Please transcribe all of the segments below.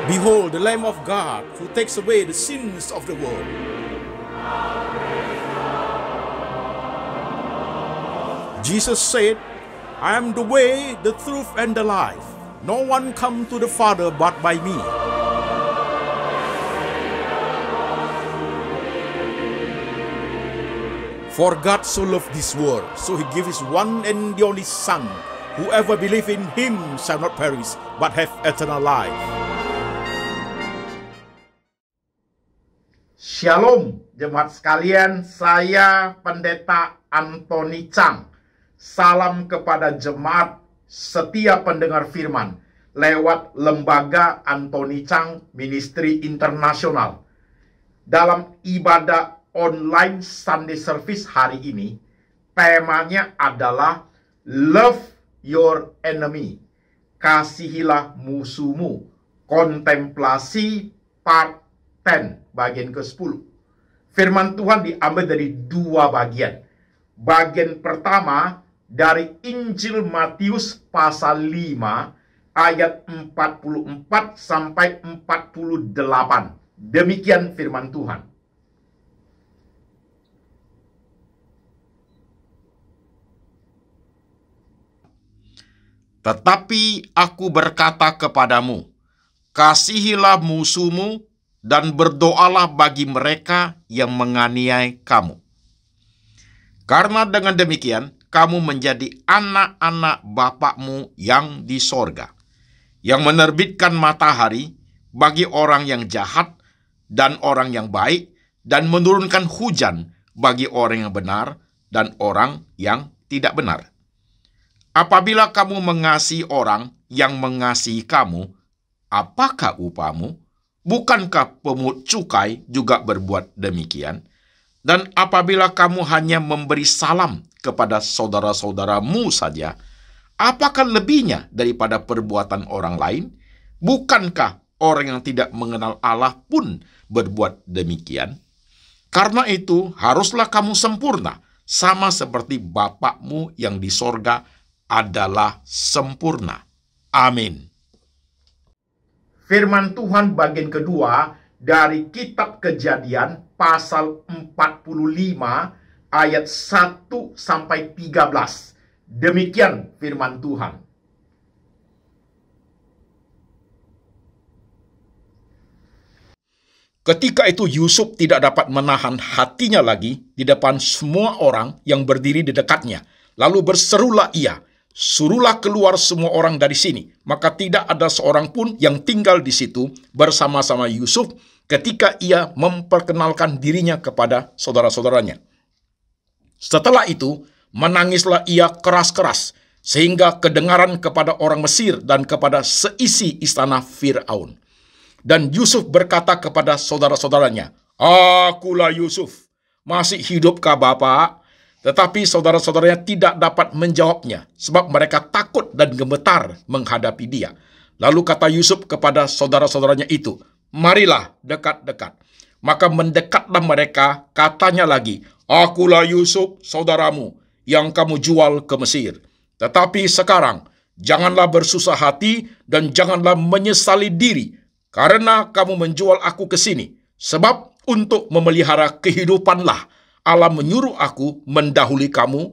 Behold, the Lamb of God who takes away the sins of the world. Jesus said, I am the way, the truth, and the life. No one comes to the Father but by me. For God so loved this world, so he gave his one and the only Son. Whoever believes in him shall not perish, but have eternal life. Shalom, jemaat sekalian, saya Pendeta Antoni Chang. Salam kepada jemaat setia pendengar firman lewat Lembaga Antoni Chang Ministry Internasional. Dalam ibadah online Sunday Service hari ini, temanya adalah Love Your Enemy. Kasihilah musuhmu. Kontemplasi part 10, bagian ke-10. Firman Tuhan diambil dari dua bagian. Bagian pertama dari Injil Matius pasal 5 ayat 44 sampai 48. Demikian firman Tuhan. Tetapi aku berkata kepadamu, kasihilah musuhmu dan berdoalah bagi mereka yang menganiaya kamu. Karena dengan demikian, kamu menjadi anak-anak Bapakmu yang di sorga, yang menerbitkan matahari bagi orang yang jahat dan orang yang baik, dan menurunkan hujan bagi orang yang benar dan orang yang tidak benar. Apabila kamu mengasihi orang yang mengasihi kamu, apakah upahmu? Bukankah pemungut cukai juga berbuat demikian? Dan apabila kamu hanya memberi salam kepada saudara-saudaramu saja, apakah lebihnya daripada perbuatan orang lain? Bukankah orang yang tidak mengenal Allah pun berbuat demikian? Karena itu, haruslah kamu sempurna, sama seperti Bapakmu yang di sorga adalah sempurna. Amin. Firman Tuhan bagian kedua dari kitab Kejadian pasal 45 ayat 1 sampai 13. Demikian firman Tuhan. Ketika itu Yusuf tidak dapat menahan hatinya lagi di depan semua orang yang berdiri di dekatnya. Lalu berserulah ia, suruhlah keluar semua orang dari sini. Maka tidak ada seorang pun yang tinggal di situ bersama-sama Yusuf ketika ia memperkenalkan dirinya kepada saudara-saudaranya. Setelah itu, menangislah ia keras-keras, sehingga kedengaran kepada orang Mesir dan kepada seisi istana Fir'aun. Dan Yusuf berkata kepada saudara-saudaranya, akulah Yusuf, masih hidupkah Bapak? Tetapi saudara-saudaranya tidak dapat menjawabnya, sebab mereka takut dan gemetar menghadapi dia. Lalu kata Yusuf kepada saudara-saudaranya itu, marilah dekat-dekat. Maka mendekatlah mereka, katanya lagi, akulah Yusuf, saudaramu, yang kamu jual ke Mesir. Tetapi sekarang, janganlah bersusah hati dan janganlah menyesali diri, karena kamu menjual aku ke sini. Sebab untuk memelihara kehidupanlah Allah menyuruh aku mendahului kamu,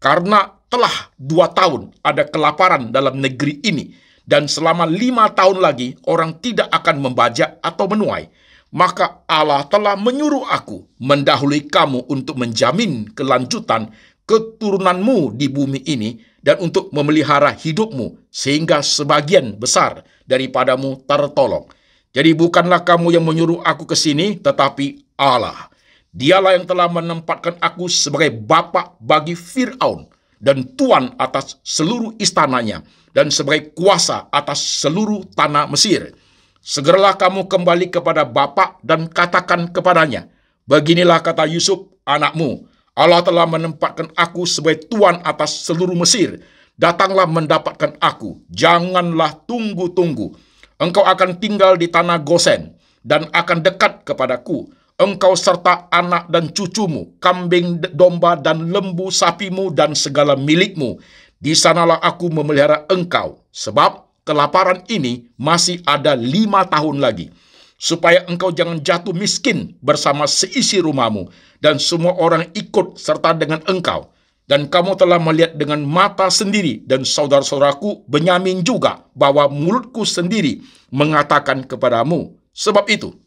karena telah 2 tahun ada kelaparan dalam negeri ini, dan selama 5 tahun lagi orang tidak akan membajak atau menuai. Maka Allah telah menyuruh aku mendahului kamu untuk menjamin kelanjutan keturunanmu di bumi ini, dan untuk memelihara hidupmu, sehingga sebagian besar daripadamu tertolong. Jadi bukanlah kamu yang menyuruh aku ke sini, tetapi Allah. Dialah yang telah menempatkan aku sebagai bapa bagi Fir'aun dan tuan atas seluruh istananya dan sebagai kuasa atas seluruh tanah Mesir. Segeralah kamu kembali kepada bapa dan katakan kepadanya, beginilah kata Yusuf anakmu, Allah telah menempatkan aku sebagai tuan atas seluruh Mesir. Datanglah mendapatkan aku, janganlah tunggu-tunggu. Engkau akan tinggal di tanah Gosen dan akan dekat kepadaku. Engkau serta anak dan cucumu, kambing, domba, dan lembu sapimu, dan segala milikmu. Di sanalah aku memelihara engkau, sebab kelaparan ini masih ada 5 tahun lagi, supaya engkau jangan jatuh miskin bersama seisi rumahmu, dan semua orang ikut serta dengan engkau. Dan kamu telah melihat dengan mata sendiri, dan saudara-saudaraku Benyamin juga, bahwa mulutku sendiri mengatakan kepadamu. Sebab itu,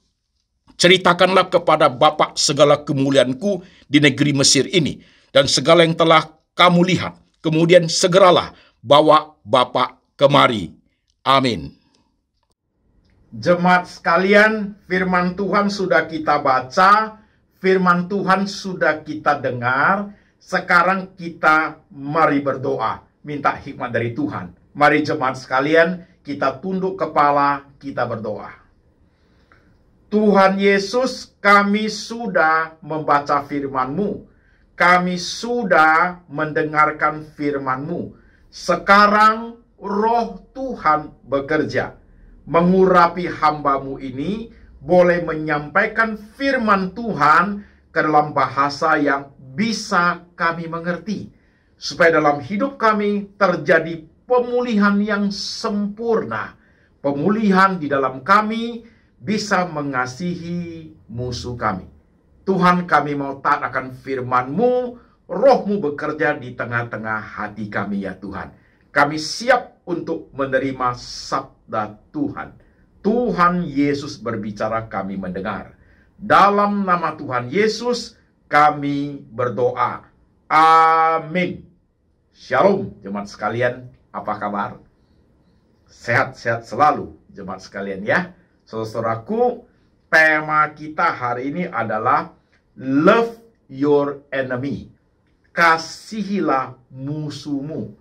ceritakanlah kepada Bapa segala kemuliaanku di negeri Mesir ini, dan segala yang telah kamu lihat. Kemudian segeralah bawa Bapa kemari. Amin. Jemaat sekalian, firman Tuhan sudah kita baca, firman Tuhan sudah kita dengar. Sekarang kita mari berdoa, minta hikmat dari Tuhan. Mari jemaat sekalian, kita tunduk kepala, kita berdoa. Tuhan Yesus, kami sudah membaca firman-Mu. Kami sudah mendengarkan firman-Mu. Sekarang Roh Tuhan bekerja, mengurapi hamba-Mu ini, boleh menyampaikan firman Tuhan ke dalam bahasa yang bisa kami mengerti, supaya dalam hidup kami terjadi pemulihan yang sempurna. Pemulihan di dalam kami bisa mengasihi musuh kami. Tuhan, kami mau taat akan firman-Mu, Roh-Mu bekerja di tengah-tengah hati kami ya Tuhan. Kami siap untuk menerima sabda Tuhan. Tuhan Yesus berbicara, kami mendengar. Dalam nama Tuhan Yesus, kami berdoa. Amin. Shalom, jemaat sekalian. Apa kabar? Sehat-sehat selalu, jemaat sekalian ya. Saudaraku, tema kita hari ini adalah Love Your Enemy. Kasihilah musuhmu.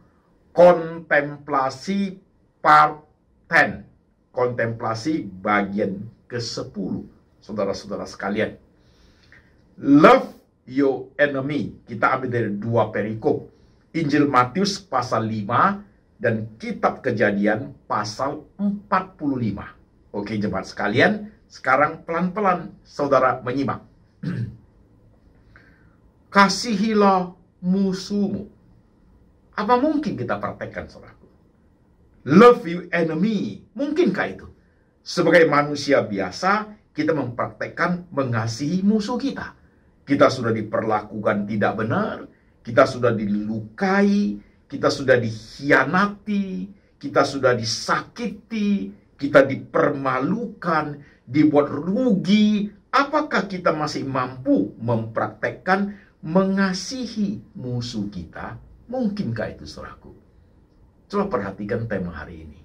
Kontemplasi part 10. Kontemplasi bagian ke-10. Saudara-saudara sekalian. Love your enemy. Kita ambil dari 2 perikop. Injil Matius pasal 5 dan kitab Kejadian pasal 45. Oke jemaat sekalian, sekarang pelan-pelan saudara menyimak. Kasihilah musuhmu. Apa mungkin kita praktekkan saudaraku? Love your enemy. Mungkinkah itu? Sebagai manusia biasa, kita mempraktekkan mengasihi musuh kita. Kita sudah diperlakukan tidak benar, kita sudah dilukai, kita sudah dikhianati, kita sudah disakiti, kita dipermalukan, dibuat rugi. Apakah kita masih mampu mempraktekkan mengasihi musuh kita? Mungkinkah itu, saudaraku? Coba perhatikan tema hari ini.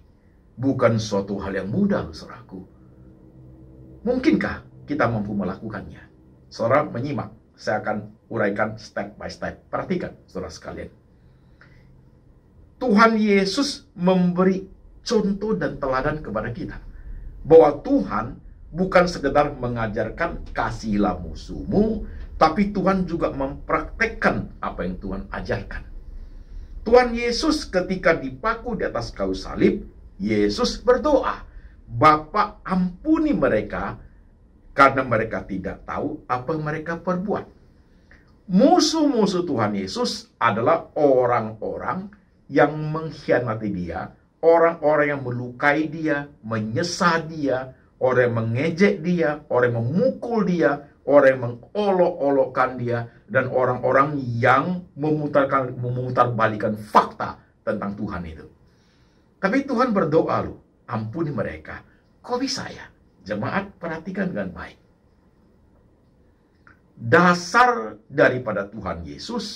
Bukan suatu hal yang mudah, saudaraku. Mungkinkah kita mampu melakukannya? Saudara menyimak, saya akan uraikan step by step. Perhatikan, saudara sekalian. Tuhan Yesus memberi contoh dan teladan kepada kita. Bahwa Tuhan bukan sekedar mengajarkan kasihilah musuhmu, tapi Tuhan juga mempraktekkan apa yang Tuhan ajarkan. Tuhan Yesus ketika dipaku di atas kayu salib, Yesus berdoa, Bapa ampuni mereka, karena mereka tidak tahu apa yang mereka perbuat. Musuh-musuh Tuhan Yesus adalah orang-orang yang mengkhianati dia, orang-orang yang melukai dia, menyesah dia, orang yang mengejek dia, orang yang memukul dia, orang yang mengolok-olokkan dia, dan orang-orang yang memutarbalikkan fakta tentang Tuhan itu. Tapi Tuhan berdoa loh, ampuni mereka. Kok bisa ya? Jemaat, perhatikan dengan baik. Dasar daripada Tuhan Yesus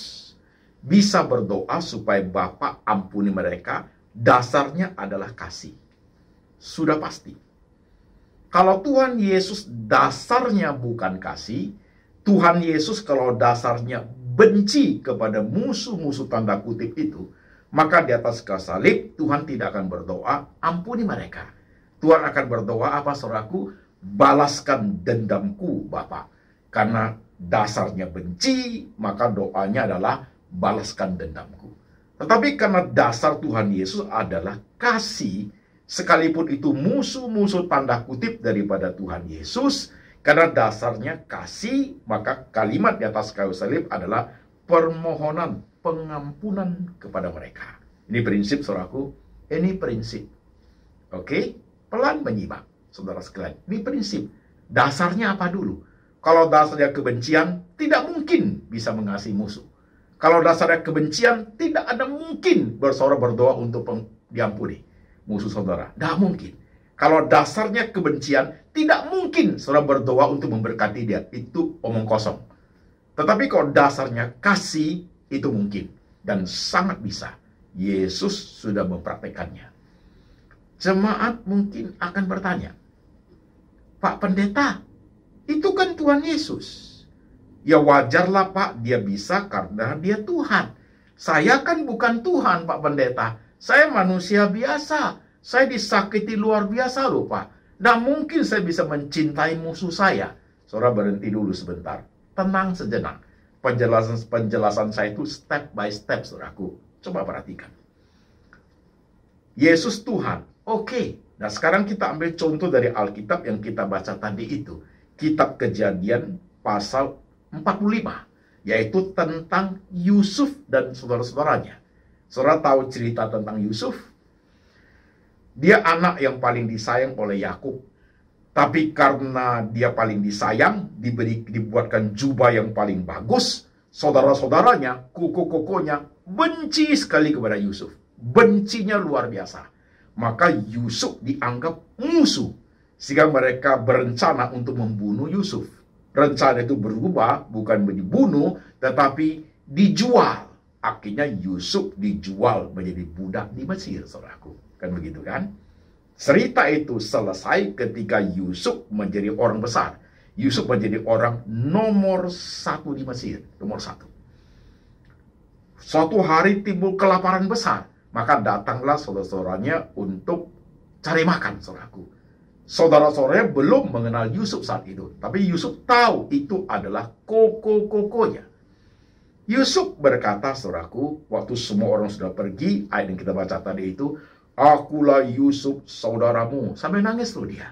bisa berdoa supaya Bapa ampuni mereka, dasarnya adalah kasih. Sudah pasti. Kalau Tuhan Yesus dasarnya bukan kasih, Tuhan Yesus kalau dasarnya benci kepada musuh-musuh tanda kutip itu, maka di atas kayu salib Tuhan tidak akan berdoa, ampuni mereka. Tuhan akan berdoa apa saudaraku? Balaskan dendamku Bapa. Karena dasarnya benci, maka doanya adalah balaskan dendamku. Tetapi karena dasar Tuhan Yesus adalah kasih, sekalipun itu musuh-musuh tanda kutip daripada Tuhan Yesus, karena dasarnya kasih, maka kalimat di atas kayu salib adalah permohonan pengampunan kepada mereka. Ini prinsip saudaraku, ini prinsip. Oke, pelan menyimak, saudara sekalian. Ini prinsip. Dasarnya apa dulu? Kalau dasarnya kebencian, tidak mungkin bisa mengasihi musuh. Kalau dasarnya kebencian, tidak ada mungkin bersorak berdoa untuk diampuni musuh saudara. Tidak mungkin. Kalau dasarnya kebencian, tidak mungkin saudara berdoa untuk memberkati dia. Itu omong kosong. Tetapi kalau dasarnya kasih, itu mungkin. Dan sangat bisa. Yesus sudah mempraktekannya. Jemaat mungkin akan bertanya, Pak Pendeta, itu kan Tuhan Yesus. Ya wajarlah Pak, dia bisa karena dia Tuhan. Saya kan bukan Tuhan Pak Pendeta. Saya manusia biasa. Saya disakiti luar biasa loh Pak. Nah mungkin saya bisa mencintai musuh saya. Saudara berhenti dulu sebentar. Tenang sejenak. Penjelasan saya itu step by step saudaraku. Coba perhatikan. Yesus Tuhan. Oke. Nah sekarang kita ambil contoh dari Alkitab yang kita baca tadi itu. Kitab Kejadian pasal 45. Yaitu tentang Yusuf dan saudara-saudaranya. Saudara tahu cerita tentang Yusuf? Dia anak yang paling disayang oleh Yakub. Tapi karena dia paling disayang, dibuatkan jubah yang paling bagus, saudara-saudaranya, koko-kokonya, benci sekali kepada Yusuf. Bencinya luar biasa. Maka Yusuf dianggap musuh. Sehingga mereka berencana untuk membunuh Yusuf. Rencana itu berubah, bukan dibunuh, tetapi dijual. Akhirnya Yusuf dijual menjadi budak di Mesir, saudaraku. Kan begitu kan? Cerita itu selesai ketika Yusuf menjadi orang besar. Yusuf menjadi orang nomor 1 di Mesir. Nomor 1. Suatu hari timbul kelaparan besar. Maka datanglah saudara-saudaranya untuk cari makan, saudaraku. Saudara-saudaranya belum mengenal Yusuf saat itu. Tapi Yusuf tahu itu adalah koko-kokonya. Yusuf berkata, saudaraku, waktu semua orang sudah pergi, ayat yang kita baca tadi itu, akulah Yusuf saudaramu. Sampai nangis loh dia.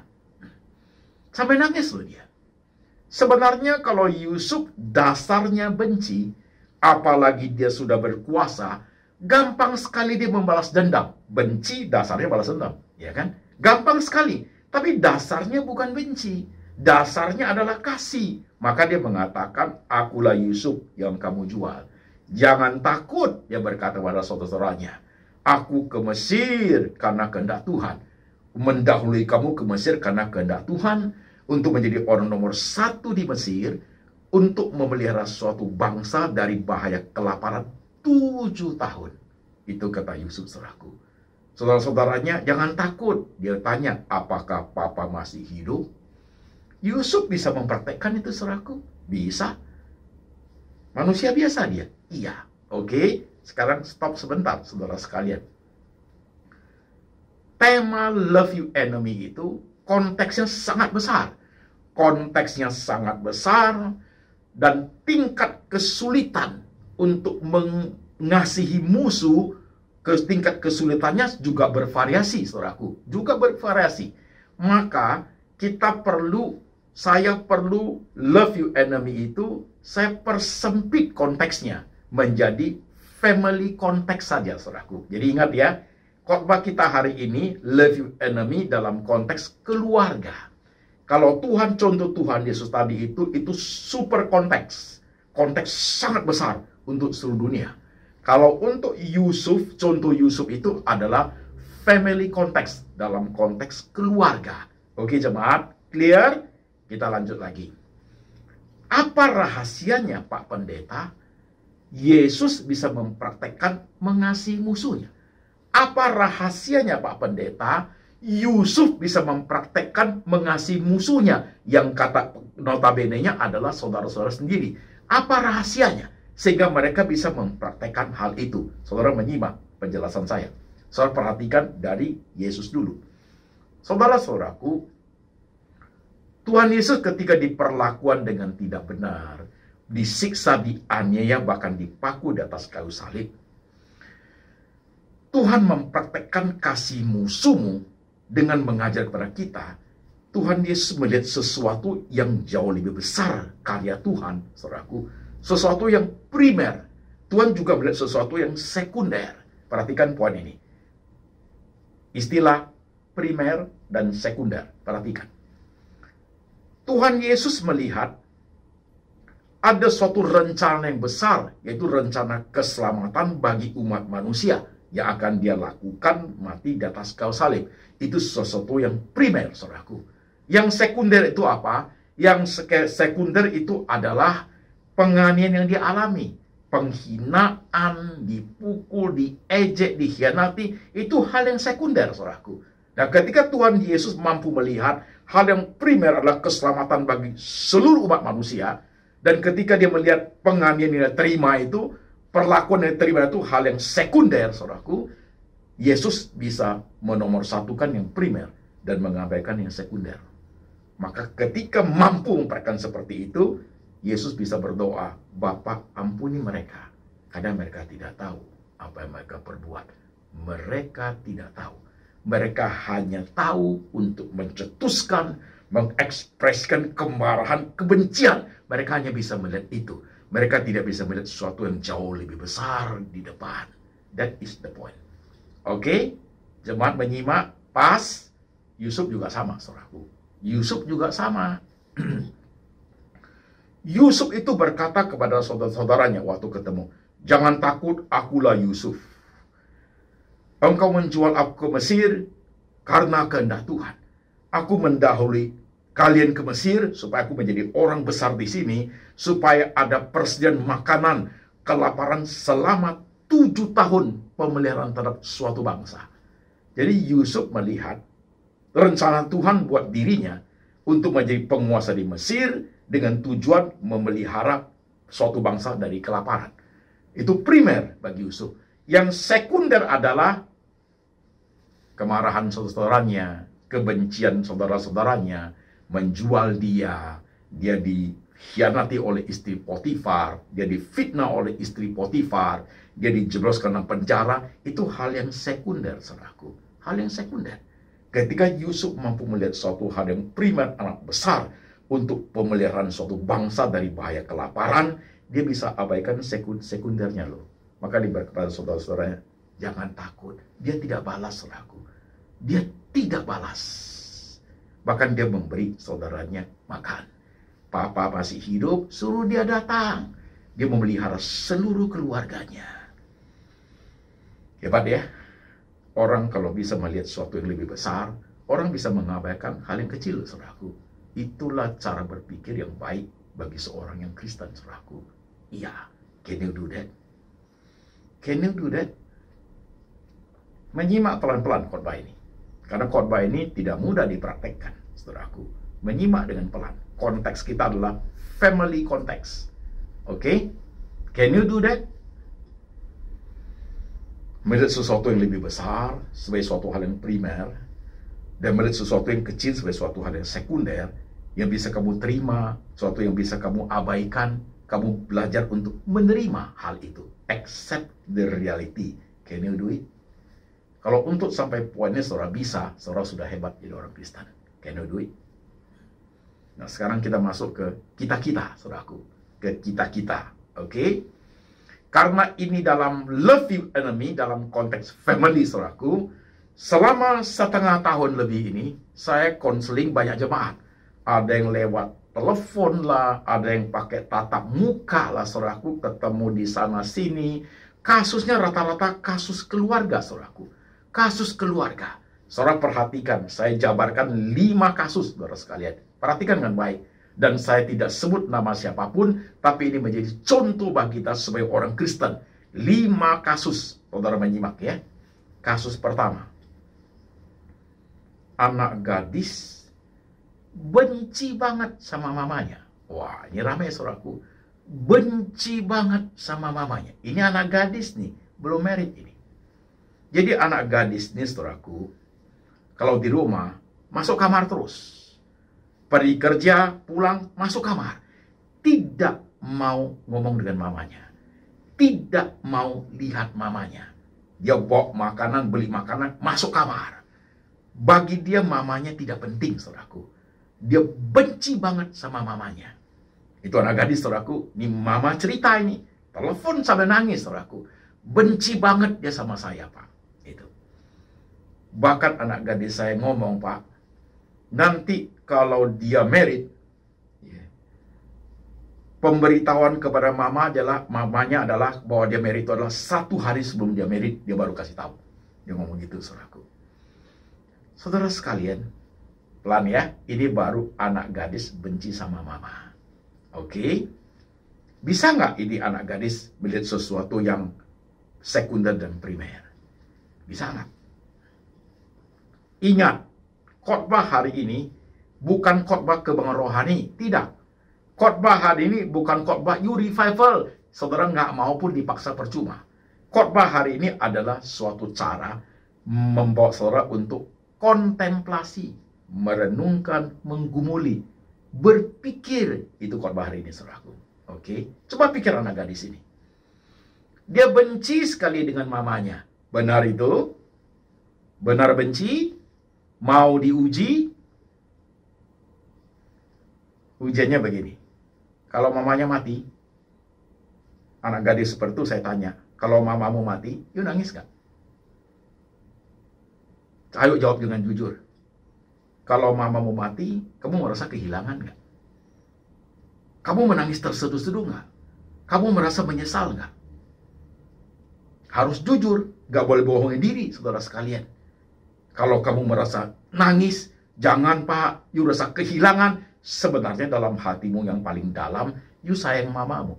Sampai nangis loh dia. Sebenarnya kalau Yusuf dasarnya benci, apalagi dia sudah berkuasa, gampang sekali dia membalas dendam. Benci dasarnya balas dendam, ya kan? Gampang sekali. Tapi dasarnya bukan benci. Dasarnya adalah kasih. Maka dia mengatakan, akulah Yusuf yang kamu jual. Jangan takut, dia berkata pada saudara-saudaranya. Aku ke Mesir karena kehendak Tuhan. Mendahului kamu ke Mesir karena kehendak Tuhan. Untuk menjadi orang nomor 1 di Mesir. Untuk memelihara suatu bangsa dari bahaya kelaparan 7 tahun. Itu kata Yusuf, saudaraku. Saudara-saudaranya jangan takut. Dia tanya, apakah papa masih hidup? Yusuf bisa mempraktekkan itu, saudaraku? Bisa. Manusia biasa dia? Iya. Oke, sekarang stop sebentar, saudara sekalian. Tema love you enemy itu konteksnya sangat besar. Konteksnya sangat besar dan tingkat kesulitan untuk mengasihi musuh, tingkat kesulitannya juga bervariasi, saudaraku. Juga bervariasi. Maka saya perlu love you enemy itu, saya persempit konteksnya menjadi family konteks saja, saudaraku. Jadi ingat ya, khotbah kita hari ini love you enemy dalam konteks keluarga. Kalau Tuhan, contoh Tuhan Yesus tadi itu super konteks. Konteks sangat besar untuk seluruh dunia. Kalau untuk Yusuf, contoh Yusuf itu adalah family konteks, dalam konteks keluarga. Oke jemaat, clear? Kita lanjut lagi. Apa rahasianya Pak Pendeta? Yesus bisa mempraktekkan mengasihi musuhnya. Apa rahasianya Pak Pendeta? Yusuf bisa mempraktekkan mengasihi musuhnya. Yang kata notabene-nya adalah saudara-saudara sendiri. Apa rahasianya? Sehingga mereka bisa mempraktekkan hal itu. Saudara menyimak penjelasan saya. Saudara perhatikan dari Yesus dulu. Saudara-saudaraku, Tuhan Yesus ketika diperlakukan dengan tidak benar, disiksa, dianiaya, bahkan dipaku di atas kayu salib, Tuhan mempraktekkan kasih musuhmu dengan mengajar kepada kita. Tuhan Yesus melihat sesuatu yang jauh lebih besar karya Tuhan, saudaraku. Sesuatu yang primer. Tuhan juga melihat sesuatu yang sekunder. Perhatikan poin ini. Istilah primer dan sekunder. Perhatikan. Tuhan Yesus melihat ada suatu rencana yang besar, yaitu rencana keselamatan bagi umat manusia yang akan dia lakukan mati di atas kayu salib. Itu sesuatu yang primer, saudaraku. Yang sekunder itu apa? Yang sekunder itu adalah penganiayaan yang dia alami. Penghinaan, dipukul, diejek, dikhianati. Itu hal yang sekunder, saudaraku. Nah, ketika Tuhan Yesus mampu melihat hal yang primer adalah keselamatan bagi seluruh umat manusia, dan ketika dia melihat penganiayaan yang dia terima itu, perlakuan yang dia terima itu hal yang sekunder, saudaraku, Yesus bisa menomorsatukan yang primer dan mengabaikan yang sekunder. Maka ketika mampu memperhatikan seperti itu, Yesus bisa berdoa, Bapa ampuni mereka, karena mereka tidak tahu apa yang mereka perbuat. Mereka tidak tahu. Mereka hanya tahu untuk mencetuskan, mengekspresikan kemarahan, kebencian. Mereka hanya bisa melihat itu. Mereka tidak bisa melihat sesuatu yang jauh lebih besar di depan. That is the point. Oke? Jemaat menyimak, pas. Yusuf juga sama, saudaraku. Yusuf juga sama. Yusuf itu berkata kepada saudara-saudaranya waktu ketemu, jangan takut, akulah Yusuf. Engkau menjual aku ke Mesir karena kehendak Tuhan. Aku mendahului kalian ke Mesir supaya aku menjadi orang besar di sini, supaya ada persediaan makanan kelaparan selama 7 tahun pemeliharaan terhadap suatu bangsa. Jadi Yusuf melihat rencana Tuhan buat dirinya untuk menjadi penguasa di Mesir dengan tujuan memelihara suatu bangsa dari kelaparan. Itu primer bagi Yusuf. Yang sekunder adalah kemarahan saudara-saudaranya, kebencian saudara-saudaranya, menjual dia dikhianati oleh istri Potifar, dia difitnah oleh istri Potifar, dia dijebloskan dalam penjara. Itu hal yang sekunder, saudaraku. Hal yang sekunder. Ketika Yusuf mampu melihat suatu hal yang primer, anak besar, untuk pemeliharaan suatu bangsa dari bahaya kelaparan, dia bisa abaikan sekundernya loh. Maka diberi kepada saudara-saudaranya, jangan takut. Dia tidak balas, saudaraku. Dia tidak balas. Bahkan dia memberi saudaranya makan. Papa masih hidup, suruh dia datang. Dia memelihara seluruh keluarganya. Hebat ya. Orang kalau bisa melihat sesuatu yang lebih besar, orang bisa mengabaikan hal yang kecil, saudaraku. Itulah cara berpikir yang baik bagi seorang yang Kristen, saudaraku. Iya, can you do that? Can you do that? Menyimak pelan-pelan khotbah ini. Karena khotbah ini tidak mudah dipraktekkan, saudaraku. Menyimak dengan pelan. Konteks kita adalah family konteks. Oke? Can you do that? Melihat sesuatu yang lebih besar sebagai suatu hal yang primer, dan melihat sesuatu yang kecil sebagai suatu hal yang sekunder, yang bisa kamu terima, sesuatu yang bisa kamu abaikan, kamu belajar untuk menerima hal itu. Accept the reality. Can you do it? Kalau untuk sampai poinnya saudara bisa, saudara sudah hebat jadi orang Kristen. Can you do it? Nah, sekarang kita masuk ke kita-kita, saudaraku. Ke kita-kita, oke? Karena ini dalam love your enemy, dalam konteks family, saudaraku, selama 1,5 tahun lebih ini, saya konseling banyak jemaat. Ada yang lewat telepon lah, ada yang pakai tatap muka lah, saudaraku, ketemu di sana-sini. Kasusnya rata-rata kasus keluarga, saudaraku. Kasus keluarga. Saudara perhatikan, saya jabarkan 5 kasus, saudara sekalian. Perhatikan dengan baik. Dan saya tidak sebut nama siapapun, tapi ini menjadi contoh bagi kita sebagai orang Kristen. 5 kasus, saudara menyimak ya. Kasus pertama. Anak gadis benci banget sama mamanya. Wah, ini ramai saudaraku. Benci banget sama mamanya. Ini anak gadis nih, belum married ini. Jadi anak gadis nih saudaraku, kalau di rumah, masuk kamar terus. Pergi kerja, pulang, masuk kamar. Tidak mau ngomong dengan mamanya. Tidak mau lihat mamanya. Dia bawa makanan, beli makanan, masuk kamar. Bagi dia mamanya tidak penting, saudaraku. Dia benci banget sama mamanya. Itu anak gadis, saudaraku. Ini mama cerita ini. Telepon sampai nangis, saudaraku. Benci banget dia sama saya, Pak. Itu. Bahkan anak gadis saya ngomong, Pak, nanti kalau dia married, pemberitahuan kepada mamanya adalah bahwa dia married itu adalah 1 hari sebelum dia married, dia baru kasih tahu. Dia ngomong gitu, saudaraku. Saudara sekalian, pelan ya, ini baru anak gadis benci sama mama. Oke? Bisa nggak ini anak gadis melihat sesuatu yang sekunder dan primer? Bisa nggak? Ingat, khotbah hari ini bukan khotbah kebangunan rohani, tidak. Khotbah hari ini bukan khotbah you revival. Saudara nggak mau pun dipaksa percuma. Khotbah hari ini adalah suatu cara membawa saudara untuk kontemplasi, merenungkan, menggumuli, berpikir. Itu khotbah hari ini, saudaraku. Oke, coba pikir anak gadis ini. Dia benci sekali dengan mamanya. Benar itu? Benar benci? Mau diuji? Ujiannya begini. Kalau mamanya mati, anak gadis seperti itu saya tanya, kalau mamamu mati, you nangis gak? Ayo jawab dengan jujur. Kalau mamamu mati, kamu merasa kehilangan gak? Kamu menangis terseduh-seduh gak? Kamu merasa menyesal gak? Harus jujur, gak boleh bohongin diri, saudara sekalian. Kalau kamu merasa nangis, jangan Pak, you rasa kehilangan. Sebenarnya dalam hatimu yang paling dalam, you sayang mamamu.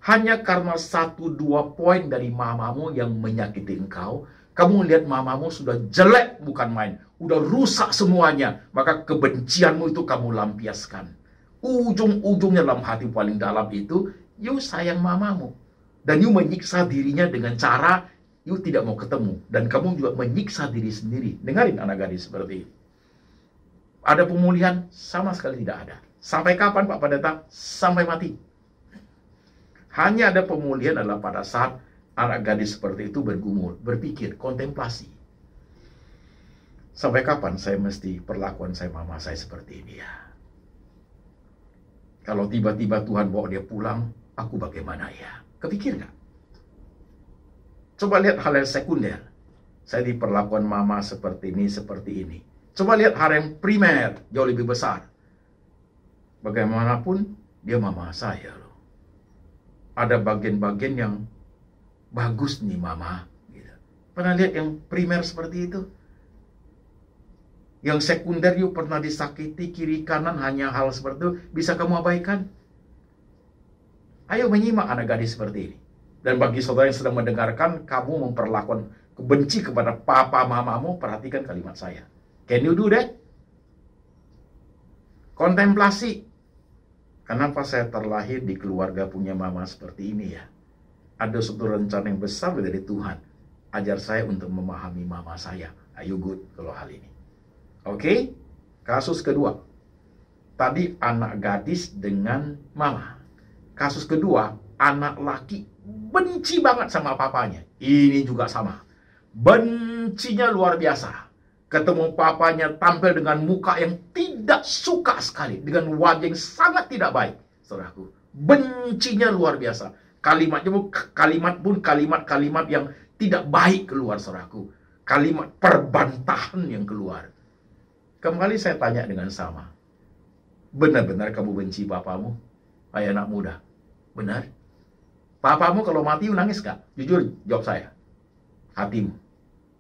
Hanya karena 1-2 poin dari mamamu yang menyakiti engkau, kamu lihat mamamu sudah jelek bukan main, udah rusak semuanya, maka kebencianmu itu kamu lampiaskan. Ujung-ujungnya dalam hati paling dalam itu, you sayang mamamu. Dan you menyiksa dirinya dengan cara you tidak mau ketemu. Dan kamu juga menyiksa diri sendiri. Dengarin anak gadis seperti ini. Ada pemulihan? Sama sekali tidak ada. Sampai kapan Pak Pendeta? Sampai mati. Hanya ada pemulihan adalah pada saat anak gadis seperti itu bergumul, berpikir, kontemplasi. Sampai kapan saya mesti perlakuan saya mama saya seperti ini ya? Kalau tiba-tiba Tuhan bawa dia pulang, aku bagaimana ya? Kepikir nggak? Coba lihat hal yang sekunder. Saya diperlakukan mama seperti ini, seperti ini. Coba lihat hal yang primer, jauh lebih besar. Bagaimanapun, dia mama saya loh. Ada bagian-bagian yang bagus nih mama. Gitu. Pernah lihat yang primer seperti itu? Yang sekunder you pernah disakiti, kiri kanan hanya hal seperti itu, bisa kamu abaikan? Ayo menyimak anak gadis seperti ini. Dan bagi saudara yang sedang mendengarkan, kamu memperlakukan benci kepada papa mamamu, perhatikan kalimat saya. Can you do that? Kontemplasi. Kenapa saya terlahir di keluarga punya mama seperti ini ya? Ada suatu rencana yang besar dari Tuhan. Ajar saya untuk memahami mama saya. Are you good kalau hal ini? Oke? Kasus kedua. Tadi anak gadis dengan mama. Kasus kedua, anak laki benci banget sama papanya. Ini juga sama. Bencinya luar biasa. Ketemu papanya tampil dengan muka yang tidak suka sekali. Dengan wajah yang sangat tidak baik. Saudaraku. Bencinya luar biasa. Kalimat pun kalimat-kalimat yang tidak baik keluar, saudaraku. Kalimat perbantahan yang keluar. Kembali saya tanya dengan sama. Benar-benar kamu benci papamu? Hai anak muda. Benar? Papamu kalau mati nangis gak? Jujur jawab saya. Hatimu.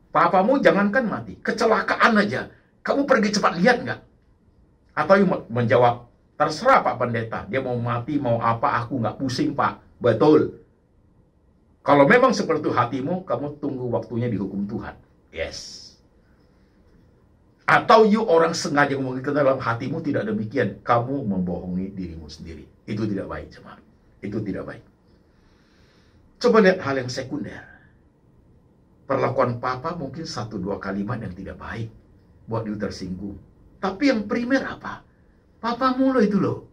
Papamu jangankan mati, kecelakaan aja. Kamu pergi cepat lihat nggak? Atau menjawab, terserah Pak Pendeta. Dia mau mati, mau apa, aku nggak pusing Pak. Betul. Kalau memang seperti itu hatimu, kamu tunggu waktunya dihukum Tuhan. Yes. Atau you orang sengaja ngomong ke dalam hatimu, tidak demikian. Kamu membohongi dirimu sendiri. Itu tidak baik, jemaat. Itu tidak baik. Coba lihat hal yang sekunder. Perlakuan papa mungkin 1-2 kalimat yang tidak baik. Buat you tersinggung. Tapi yang primer apa? Papamu loh itu loh.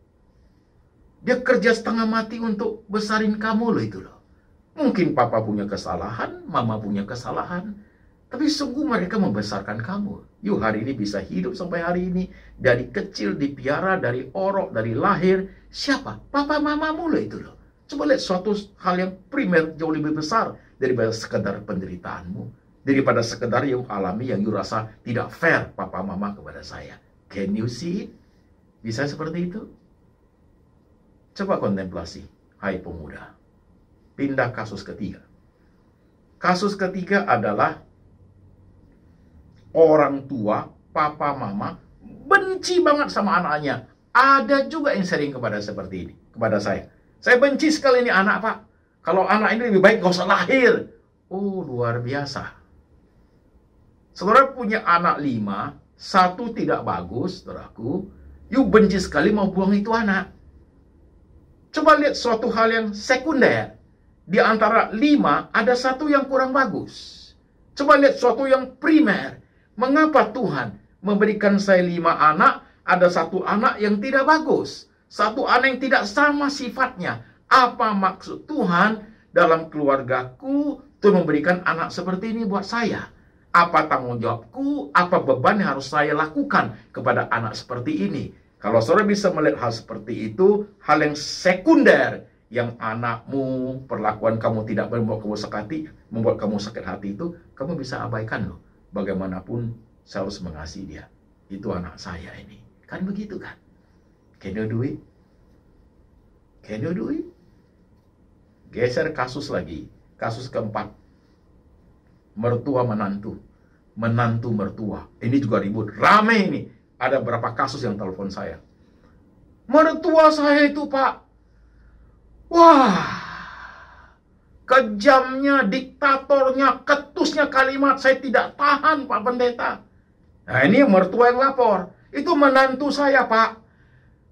Dia kerja setengah mati untuk besarin kamu loh itu loh. Mungkin papa punya kesalahan, mama punya kesalahan. Tapi sungguh mereka membesarkan kamu. You hari ini bisa hidup sampai hari ini. Dari kecil dipiara, dari orok, dari lahir. Siapa? Papa mamamu loh itu loh. Coba lihat suatu hal yang primer jauh lebih besar daripada sekedar penderitaanmu. daripada sekedar you alami yang you rasa tidak fair papa mama kepada saya. Can you see it? Bisa seperti itu? Coba kontemplasi, hai pemuda. Pindah kasus ketiga. Kasus ketiga adalah orang tua, papa mama, benci banget sama anaknya. Ada juga yang sering kepada seperti ini, kepada saya. Saya benci sekali ini anak, Pak. Kalau anak ini lebih baik gak usah lahir. Oh, luar biasa. Saudara punya anak 5, 1 tidak bagus, saudaraku. You benci sekali mau buang itu anak. Coba lihat suatu hal yang sekunder. Di antara 5, ada 1 yang kurang bagus. Coba lihat suatu yang primer. Mengapa Tuhan memberikan saya 5 anak, ada 1 anak yang tidak bagus? 1 anak yang tidak sama sifatnya. Apa maksud Tuhan dalam keluargaku? Tuhan memberikan anak seperti ini buat saya. Apa tanggung jawabku? Apa beban yang harus saya lakukan kepada anak seperti ini? Kalau saudara bisa melihat hal seperti itu, hal yang sekunder, yang anakmu, perlakuan kamu tidak membuat kamu sakit hati itu, kamu bisa abaikan loh. Bagaimanapun saya harus mengasihi dia. Itu anak saya ini. Kan begitu kan? Can you do it? Can you do it? Geser kasus lagi. Kasus keempat. Mertua menantu. Menantu mertua. Ini juga ribut. Rame ini. Ada berapa kasus yang telepon saya. Mertua saya itu, Pak. Wah. Kejamnya, diktatornya, ketusnya kalimat. Saya tidak tahan, Pak Pendeta. Nah, ini mertua yang lapor. Itu menantu saya, Pak.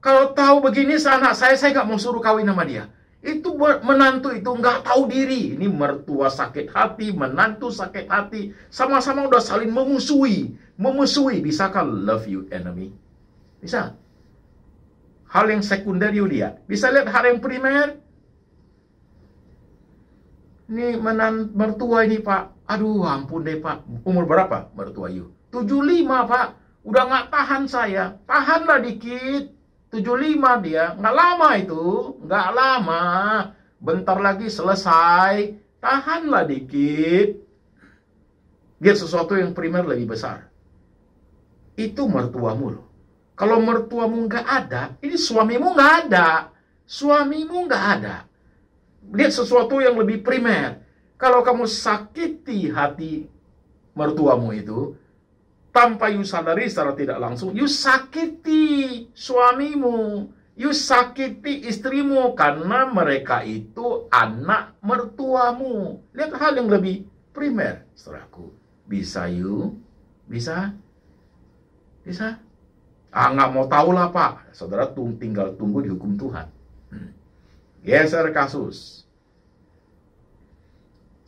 Kalau tahu begini anak saya nggak mau suruh kawin sama dia. Itu menantu itu nggak tahu diri. Ini mertua sakit hati, menantu sakit hati. Sama-sama udah saling memusuhi. Memusuhi. Bisakah love you enemy? Bisa. Hal yang sekunder you lihat. Bisa lihat hal yang primer. Ini mertua ini, Pak. Aduh, ampun deh, Pak. Umur berapa mertua you? 75, Pak. Udah nggak tahan saya. Tahanlah dikit. 75 dia. Nggak lama itu. Nggak lama. Bentar lagi selesai. Tahanlah dikit. Lihat sesuatu yang primer lebih besar. Itu mertuamu loh. Kalau mertuamu nggak ada, ini suamimu nggak ada. Suamimu nggak ada. Lihat sesuatu yang lebih primer. Kalau kamu sakiti hati mertuamu itu, tanpa you sadari secara tidak langsung, you sakiti suamimu, you sakiti istrimu, karena mereka itu anak mertuamu. Lihat hal yang lebih primer, saudaraku. Bisa you? Bisa? Bisa? Nggak mau tahu lah, Pak. Saudara tinggal tunggu dihukum Tuhan. Geser kasus.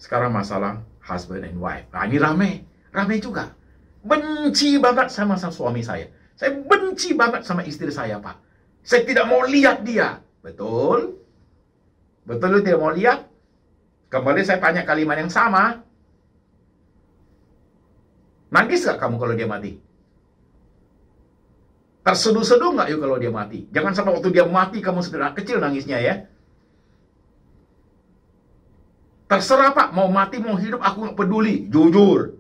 Sekarang masalah husband and wife. Nah, ini rame juga. Benci banget sama suami saya. Saya benci banget sama istri saya, Pak. Saya tidak mau lihat dia. Betul? Betul lu tidak mau lihat? Kembali saya tanya kalimat yang sama. Nangis gak kamu kalau dia mati? Terseduh-seduh gak yuk kalau dia mati? Jangan sampai waktu dia mati kamu sedang kecil nangisnya ya. Terserah, Pak. Mau mati, mau hidup, aku gak peduli. Jujur.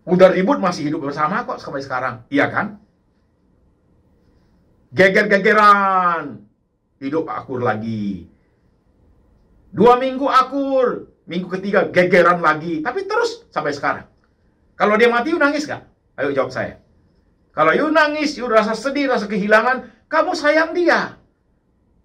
Udah ribut masih hidup bersama kok sampai sekarang. Iya kan? Geger-gegeran. Hidup akur lagi. 2 minggu akur. Minggu ketiga gegeran lagi. Tapi terus sampai sekarang. Kalau dia mati, you nangis gak? Ayo jawab saya. Kalau you nangis, you rasa sedih, rasa kehilangan, kamu sayang dia.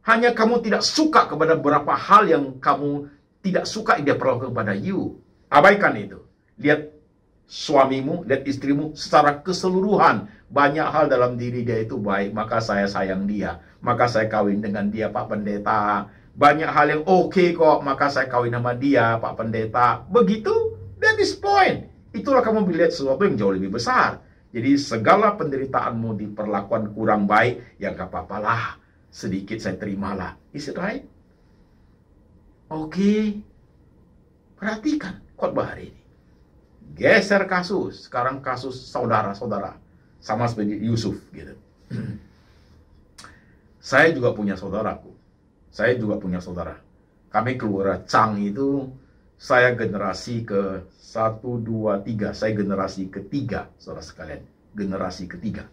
Hanya kamu tidak suka kepada beberapa hal yang kamu tidak suka dia perlakukan kepada you. Abaikan itu. Lihat suamimu, lihat istrimu secara keseluruhan. Banyak hal dalam diri dia itu baik, maka saya sayang dia. Maka saya kawin dengan dia, Pak Pendeta. Banyak hal yang oke kok, maka saya kawin sama dia, Pak Pendeta. Begitu, that is point. Itulah kamu melihat sesuatu yang jauh lebih besar. Jadi segala penderitaanmu di perlakuan kurang baik, ya gak apa-apalah. Sedikit saya terimalah. Is it right? Oke. Perhatikan khotbah hari ini. Geser kasus. Sekarang kasus saudara-saudara. Sama seperti Yusuf gitu. Saya juga punya saudaraku. Saya juga punya saudara. Kami keluarga Chang itu Saya generasi ke 1, 2, 3. Saya generasi ketiga, saudara sekalian. Generasi ketiga.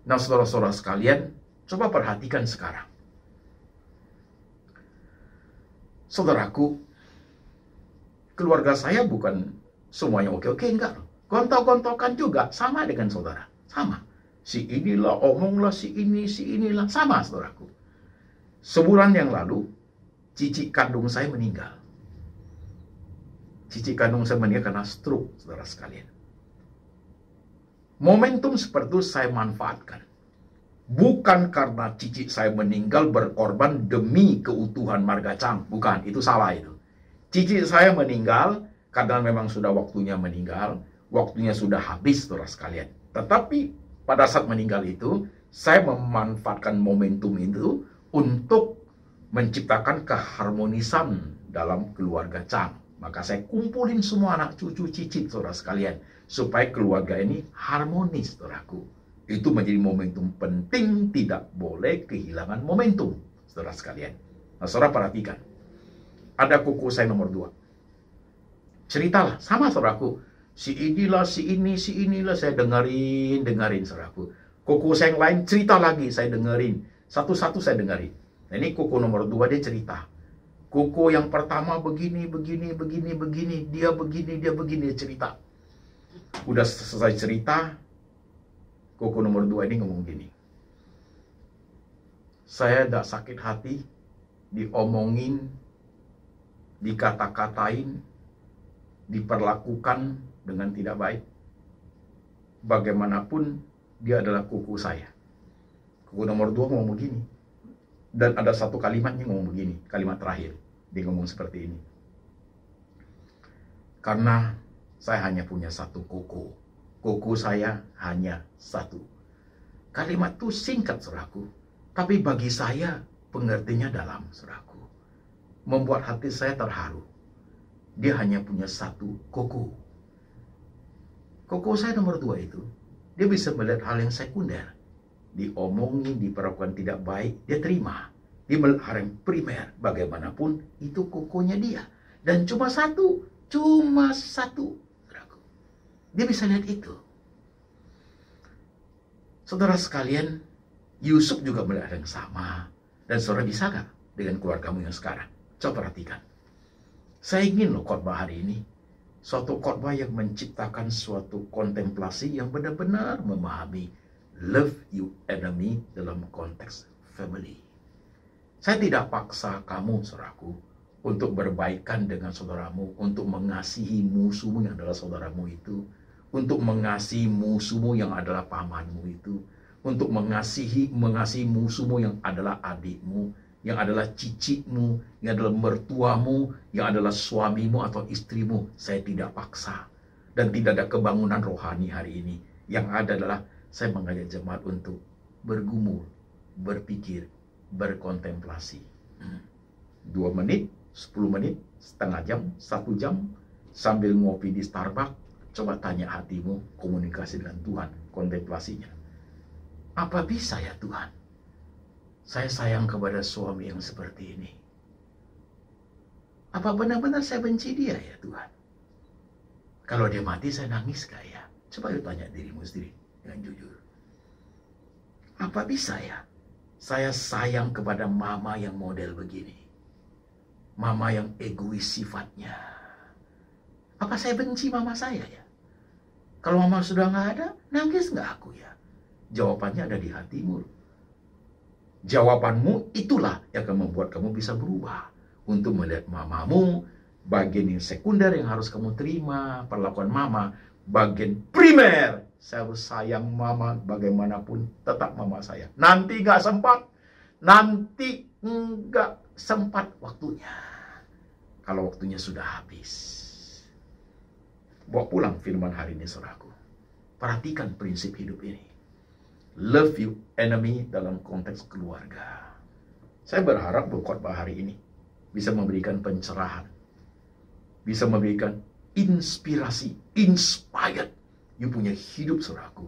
Nah, saudara-saudara sekalian, coba perhatikan sekarang. Saudaraku, keluarga saya bukan semuanya oke-oke, enggak. Gontok-gontokan juga, sama dengan saudara. Sama. Si inilah, omonglah si inilah. Sama, saudaraku. Sebulan yang lalu, cici kandung saya meninggal. Cici kandung saya meninggal karena stroke, saudara sekalian. Momentum seperti itu saya manfaatkan. Bukan karena cici saya meninggal berkorban demi keutuhan marga Chang. Bukan, itu salah itu. Cici saya meninggal karena memang sudah waktunya meninggal. Waktunya sudah habis, saudara sekalian. Tetapi pada saat meninggal itu, saya memanfaatkan momentum itu untuk menciptakan keharmonisan dalam keluarga Chang. Maka saya kumpulin semua anak cucu cicit, saudara sekalian, supaya keluarga ini harmonis, saudaraku. Itu menjadi momentum penting, tidak boleh kehilangan momentum, saudara sekalian. Nah, saudara perhatikan. Ada kuku saya nomor 2. Ceritalah, sama saudaraku. Si inilah, si inilah, saya dengerin, saudaraku. Kuku saya yang lain cerita lagi, saya dengerin. Satu-satu saya dengerin. Nah, ini kuku nomor 2, dia cerita. Kuku yang pertama begini, dia begini, dia cerita. Udah selesai cerita, kuku nomor 2 ini ngomong gini. Saya tidak sakit hati, diomongin, dikata-katain, diperlakukan dengan tidak baik. Bagaimanapun, dia adalah kuku saya. Kuku nomor 2 ngomong begini. Dan ada satu kalimatnya ngomong begini, kalimat terakhir. Dia ngomong seperti ini. Karena saya hanya punya satu kuku. Kuku saya hanya satu. Kalimat itu singkat, saudaraku. Tapi bagi saya, pengertiannya dalam, saudaraku. Membuat hati saya terharu. Dia hanya punya satu kuku. Kuku saya nomor 2 itu, dia bisa melihat hal yang sekunder. Diomongin, diperlakukan tidak baik, dia terima. Dia melihat hal yang primer, bagaimanapun itu kukunya dia. Dan cuma satu. Dia bisa lihat itu. Saudara sekalian, Yusuf juga melihat hal yang sama. Dan saudara bisa gak dengan keluargamu yang sekarang? Coba perhatikan. Saya ingin loh khotbah hari ini. Suatu khotbah yang menciptakan suatu kontemplasi yang benar-benar memahami love your enemy dalam konteks family. Saya tidak paksa kamu, saudaraku, untuk berbaikan dengan saudaramu, untuk mengasihi musuhmu yang adalah saudaramu itu, untuk mengasihi musuhmu yang adalah pamanmu itu, untuk mengasihi musuhmu yang adalah adikmu, yang adalah cicitmu, yang adalah mertuamu, yang adalah suamimu atau istrimu. Saya tidak paksa. Dan tidak ada kebangunan rohani hari ini. Yang ada adalah saya mengajak jemaat untuk bergumul, berpikir, berkontemplasi. 2 menit, 10 menit, setengah jam, 1 jam, sambil ngopi di Starbucks, coba tanya hatimu, komunikasi dengan Tuhan, kontemplasinya. Apa bisa ya Tuhan? Saya sayang kepada suami yang seperti ini. Apa benar-benar saya benci dia ya Tuhan? Kalau dia mati saya nangis gak ya? Coba lu tanya dirimu sendiri dengan jujur. Apa bisa ya? Saya sayang kepada mama yang model begini. Mama yang egois sifatnya. Apa saya benci mama saya ya? Kalau mama sudah nggak ada, nangis nggak aku ya? Jawabannya ada di hatimu. Jawabanmu itulah yang akan membuat kamu bisa berubah. Untuk melihat mamamu, bagian yang sekunder yang harus kamu terima, perlakuan mama. Bagian primer, saya harus sayang mama bagaimanapun, tetap mama saya. Nanti nggak sempat waktunya. Kalau waktunya sudah habis. Bawa pulang firman hari ini, saudaraku. Perhatikan prinsip hidup ini. Love your enemy dalam konteks keluarga. Saya berharap khotbah hari ini bisa memberikan pencerahan. Bisa memberikan inspirasi, inspired. You punya hidup, saudaraku.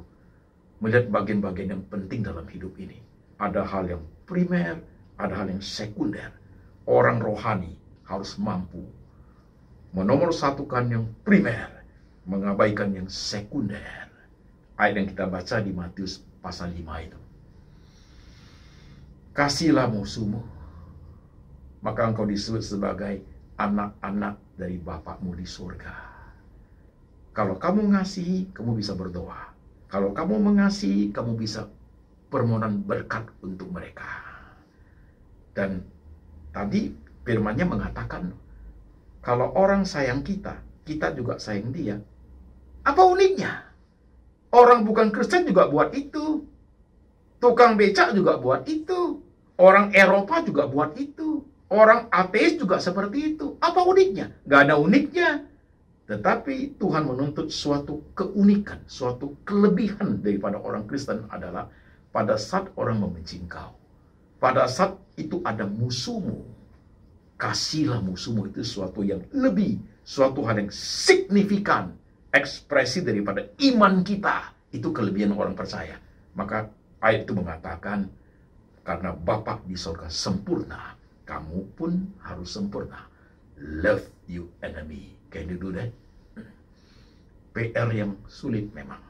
Melihat bagian-bagian yang penting dalam hidup ini. Ada hal yang primer, ada hal yang sekunder. Orang rohani harus mampu menomorsatukan yang primer, mengabaikan yang sekunder. Ayat yang kita baca di Matius pasal 5 itu. Kasihilah musuhmu, maka engkau disebut sebagai anak-anak dari Bapakmu di surga. Kalau kamu ngasihi, kamu bisa berdoa. Kalau kamu mengasihi, kamu bisa permohonan berkat untuk mereka. Dan tadi firman-Nya mengatakan, kalau orang sayang kita, kita juga sayang dia. Apa uniknya? Orang bukan Kristen juga buat itu. Tukang becak juga buat itu. Orang Eropa juga buat itu. Orang ateis juga seperti itu. Apa uniknya? Gak ada uniknya. Tetapi Tuhan menuntut suatu keunikan, suatu kelebihan daripada orang Kristen adalah pada saat orang membenci engkau. Pada saat itu ada musuhmu. Kasihlah musuhmu, itu suatu yang lebih, suatu hal yang signifikan. Ekspresi daripada iman kita. Itu kelebihan orang percaya. Maka ayat itu mengatakan, karena Bapa di surga sempurna, kamu pun harus sempurna. Love your enemy. Can you do that? PR yang sulit memang.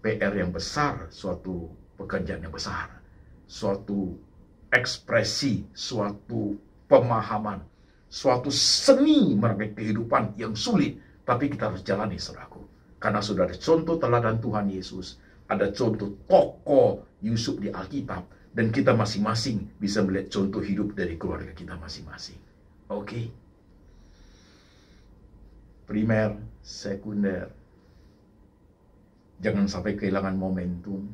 PR yang besar, suatu pekerjaan yang besar. Suatu ekspresi, suatu pemahaman, suatu seni merangkai kehidupan yang sulit. Tapi kita harus jalani, saudaraku. Karena sudah ada contoh teladan Tuhan Yesus. Ada contoh tokoh Yusuf di Alkitab. Dan kita masing-masing bisa melihat contoh hidup dari keluarga kita masing-masing. Oke? Primer, sekunder. Jangan sampai kehilangan momentum.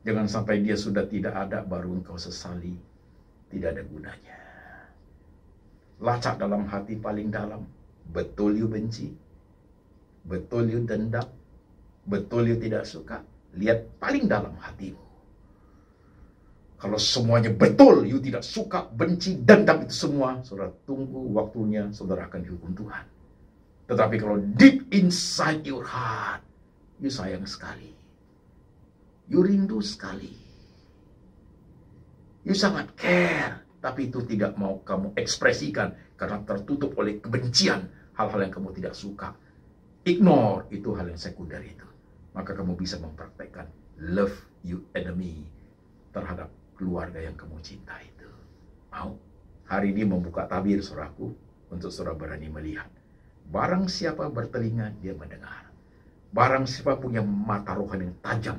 Jangan sampai dia sudah tidak ada baru engkau sesali. Tidak ada gunanya. Lacak dalam hati paling dalam. Betul you benci. Betul you dendam. Betul you tidak suka. Lihat paling dalam hatimu. Kalau semuanya betul, you tidak suka, benci, dendam itu semua, saudara tunggu waktunya, saudara akan dihukum Tuhan. Tetapi kalau deep inside your heart, you sayang sekali. You rindu sekali. You sangat care, tapi itu tidak mau kamu ekspresikan karena tertutup oleh kebencian, hal-hal yang kamu tidak suka. Ignore, itu hal yang sekunder itu. Maka kamu bisa mempraktekkan love your enemy terhadap keluarga yang kamu cinta itu. Mau? Hari ini membuka tabir, saudaraku, untuk saudara berani melihat. Barang siapa bertelinga, dia mendengar. Barang siapa punya mata rohani yang tajam,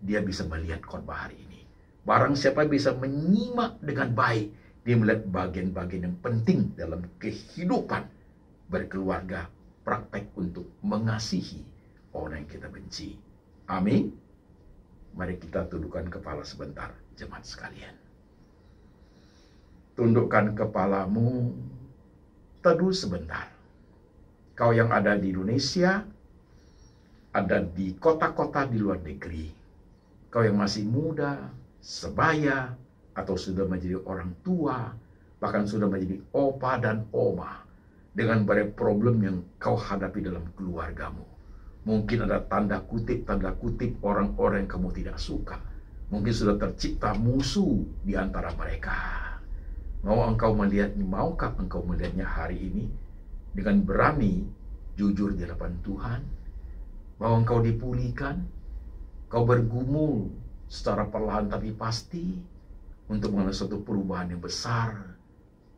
dia bisa melihat khotbah hari ini. Barang siapa bisa menyimak dengan baik, dia melihat bagian-bagian yang penting dalam kehidupan berkeluarga, praktek untuk mengasihi orang yang kita benci. Amin. Mari kita tundukkan kepala sebentar, jemaat sekalian. Tundukkan kepalamu, teduh sebentar. Kau yang ada di Indonesia, ada di kota-kota di luar negeri. Kau yang masih muda, sebaya, atau sudah menjadi orang tua, bahkan sudah menjadi opa dan oma, dengan banyak problem yang kau hadapi dalam keluargamu. Mungkin ada tanda kutip orang-orang yang kamu tidak suka. Mungkin sudah tercipta musuh di antara mereka. Maukah engkau melihatnya hari ini dengan berani, jujur di hadapan Tuhan? Mau engkau dipulihkan? Kau bergumul secara perlahan tapi pasti untuk mengalami suatu perubahan yang besar.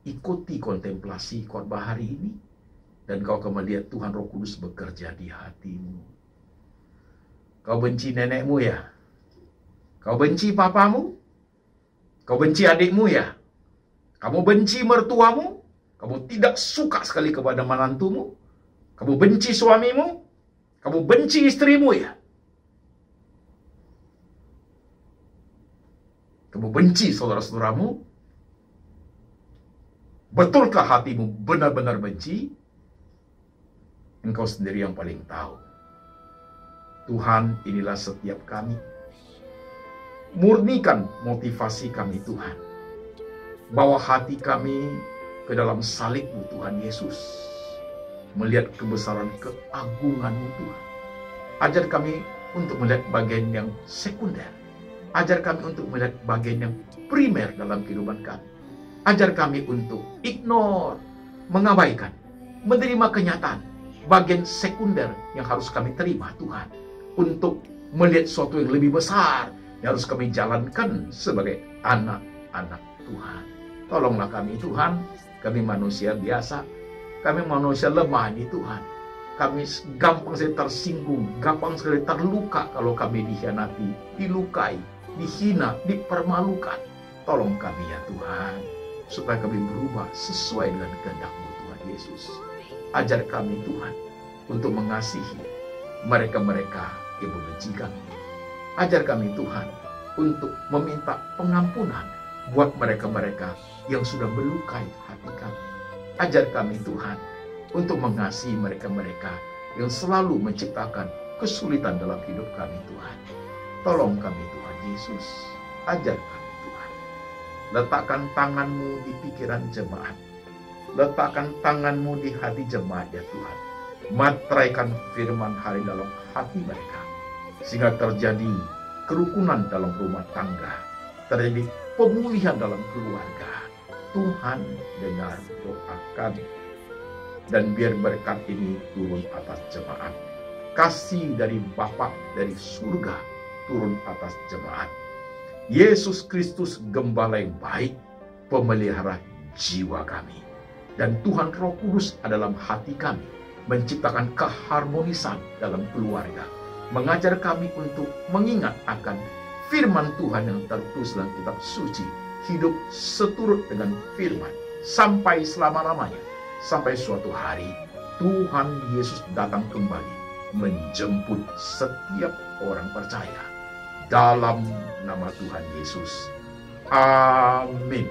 Ikuti kontemplasi khotbah hari ini. Dan kau akan melihat Tuhan Roh Kudus bekerja di hatimu. Kau benci nenekmu ya? Kau benci papamu? Kau benci adikmu ya? Kamu benci mertuamu? Kamu tidak suka sekali kepada menantumu? Kamu benci suamimu? Kamu benci istrimu ya? Kamu benci saudara-saudaramu? Betulkah hatimu benar-benar benci? Engkau sendiri yang paling tahu. Tuhan, inilah setiap kami. Murnikan motivasi kami, Tuhan. Bawa hati kami ke dalam salib-Mu, Tuhan Yesus. Melihat kebesaran keagungan-Mu, Tuhan. Ajar kami untuk melihat bagian yang sekunder. Ajar kami untuk melihat bagian yang primer dalam kehidupan kami. Ajar kami untuk ignore, mengabaikan menerima kenyataan, bagian sekunder yang harus kami terima Tuhan, untuk melihat sesuatu yang lebih besar yang harus kami jalankan sebagai anak-anak Tuhan. Tolonglah kami Tuhan, kami manusia biasa, kami manusia lemah ini Tuhan. Kami gampang sekali tersinggung, gampang sekali terluka kalau kami dikhianati, dilukai, dihina, dipermalukan. Tolong kami ya Tuhan, supaya kami berubah sesuai dengan kehendak-Mu Tuhan Yesus. Ajar kami Tuhan untuk mengasihi mereka-mereka yang membenci kami. Ajar kami Tuhan untuk meminta pengampunan buat mereka-mereka yang sudah melukai hati kami. Ajar kami Tuhan untuk mengasihi mereka-mereka yang selalu menciptakan kesulitan dalam hidup kami Tuhan. Tolong kami Tuhan Yesus, ajar kami Tuhan. Letakkan tangan-Mu di pikiran jemaat. Letakkan tangan-Mu di hati jemaat ya Tuhan. Materaikan firman hari dalam hati mereka, sehingga terjadi kerukunan dalam rumah tangga, terjadi pemulihan dalam keluarga. Tuhan dengar doa kami, dan biar berkat ini turun atas jemaat. Kasih dari Bapa dari surga turun atas jemaat. Yesus Kristus gembala yang baik, pemelihara jiwa kami, dan Tuhan Roh Kudus adalah hati kami, menciptakan keharmonisan dalam keluarga, mengajar kami untuk mengingat akan firman Tuhan yang tertulis dalam kitab suci, hidup seturut dengan firman sampai selama-lamanya, sampai suatu hari Tuhan Yesus datang kembali menjemput setiap orang percaya. Dalam nama Tuhan Yesus, amin.